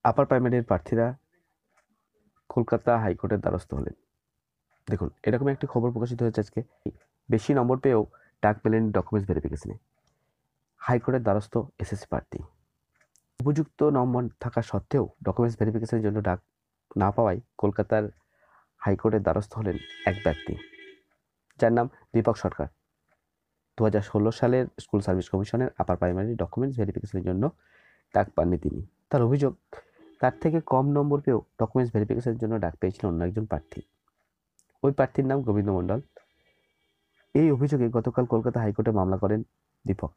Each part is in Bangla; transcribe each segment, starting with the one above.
আপার প্রাইমারির প্রার্থীরা কলকাতা হাইকোর্টের দ্বারস্থ হলেন। দেখুন, এরকম একটি খবর প্রকাশিত হয়েছে আজকে। বেশি নম্বর পেয়েও ডাক পেলেন ডকুমেন্টস ভেরিফিকেশনে। হাইকোর্টের দ্বারস্থ এসএসসি প্রার্থী। উপযুক্ত নম্বর থাকা সত্ত্বেও ডকুমেন্টস ভেরিফিকেশনের জন্য ডাক না পাওয়ায় কলকাতার হাইকোর্টের দ্বারস্থ হলেন এক ব্যক্তি, যার নাম দীপক সরকার। 2016 সালের স্কুল সার্ভিস কমিশনের আপার প্রাইমারি ডকুমেন্টস ভেরিফিকেশনের জন্য ডাক পাননি তিনি। তার অভিযোগ, তার থেকে কম নম্বর পেয়েও ডকুমেন্টস ভেরিফিকেশনের জন্য ডাক পেয়েছিলেন অন্য একজন প্রার্থী। ওই প্রার্থীর নাম গোবিন্দ মণ্ডল। এই অভিযোগে গতকাল কলকাতা হাইকোর্টে মামলা করেন দীপক।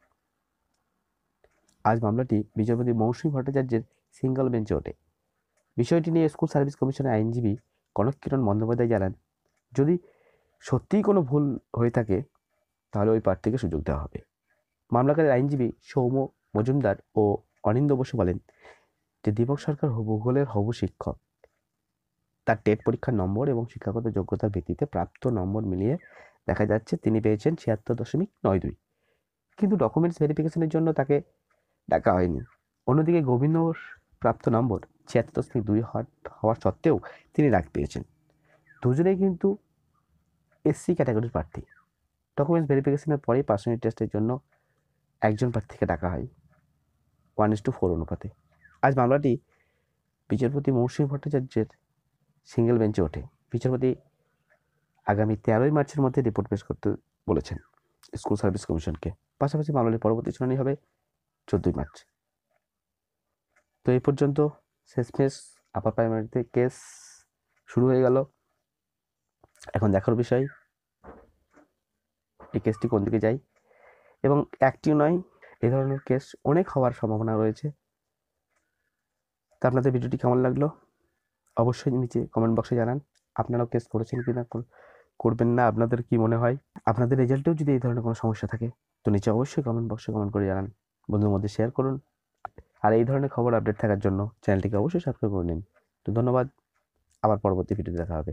আজ মামলাটি বিচারপতি মৌসুমী ভট্টাচার্যের সিঙ্গল বেঞ্চে ওঠে। বিষয়টি নিয়ে স্কুল সার্ভিস কমিশনের আইনজীবী কনককিরণ বন্দ্যোপাধ্যায় জানান, যদি সত্যিই কোনো ভুল হয়ে থাকে তাহলে ওই প্রার্থীকে সুযোগ দেওয়া হবে। মামলাকারীর আইনজীবী সৌম্য মজুমদার ও অনিন্দ বসু বলেন যে দীপক সরকার ভূগোলের হবু শিক্ষক। তার টেট পরীক্ষার নম্বর এবং শিক্ষাগত যোগ্যতার ভিত্তিতে প্রাপ্ত নম্বর মিলিয়ে দেখা যাচ্ছে তিনি পেয়েছেন 76.92, কিন্তু ডকুমেন্টস ভেরিফিকেশনের জন্য তাকে ডাকা হয়নি। অন্যদিকে গোবিন্দর প্রাপ্ত নম্বর 76.2 হওয়ার সত্ত্বেও তিনি ডাক পেয়েছেন। দুজনেই কিন্তু এসসি ক্যাটাগরির প্রার্থী। ডকুমেন্টস ভেরিফিকেশনের পরেই পার্সোনালিটি টেস্টের জন্য একজন প্রার্থীকে ডাকা হয় 1:4 অনুপাতে। আজ মামলাটি বিচারপতি মৌসুমী ভট্টাচার্যের সিঙ্গেল বেঞ্চে ওঠে। বিচারপতি আগামী 13ই মার্চের মধ্যে রিপোর্ট পেশ করতে বলেছেন স্কুল সার্ভিস কমিশনকে। পাশাপাশি মামলাটির পরবর্তী শুনানি হবে 14ই মার্চ। তো এই পর্যন্ত শেষমেশ আপার প্রাইমারিতে কেস শুরু হয়ে গেল। এখন দেখার বিষয় এই কেসটি কোন দিকে যায়, এবং একটিও নয়, এই ধরনের কেস অনেক হওয়ার সম্ভাবনা রয়েছে। তা আপনাদের ভিডিওটি কেমন লাগলো অবশ্যই নিচে কমেন্ট বক্সে জানান। আপনারাও কেস করেছেন কি না করবেন না, আপনাদের কি মনে হয়? আপনাদের রেজাল্টেও যদি এই ধরনের কোনো সমস্যা থাকে তো নিচে অবশ্যই কমেন্ট বক্সে কমেন্ট করে জানান, বন্ধুদের মধ্যে শেয়ার করুন। আর এই ধরনের খবর আপডেট থাকার জন্য চ্যানেলটিকে অবশ্যই সাবস্ক্রাইব করে নিন। তো ধন্যবাদ, আবার পরবর্তী ভিডিওতে দেখা হবে।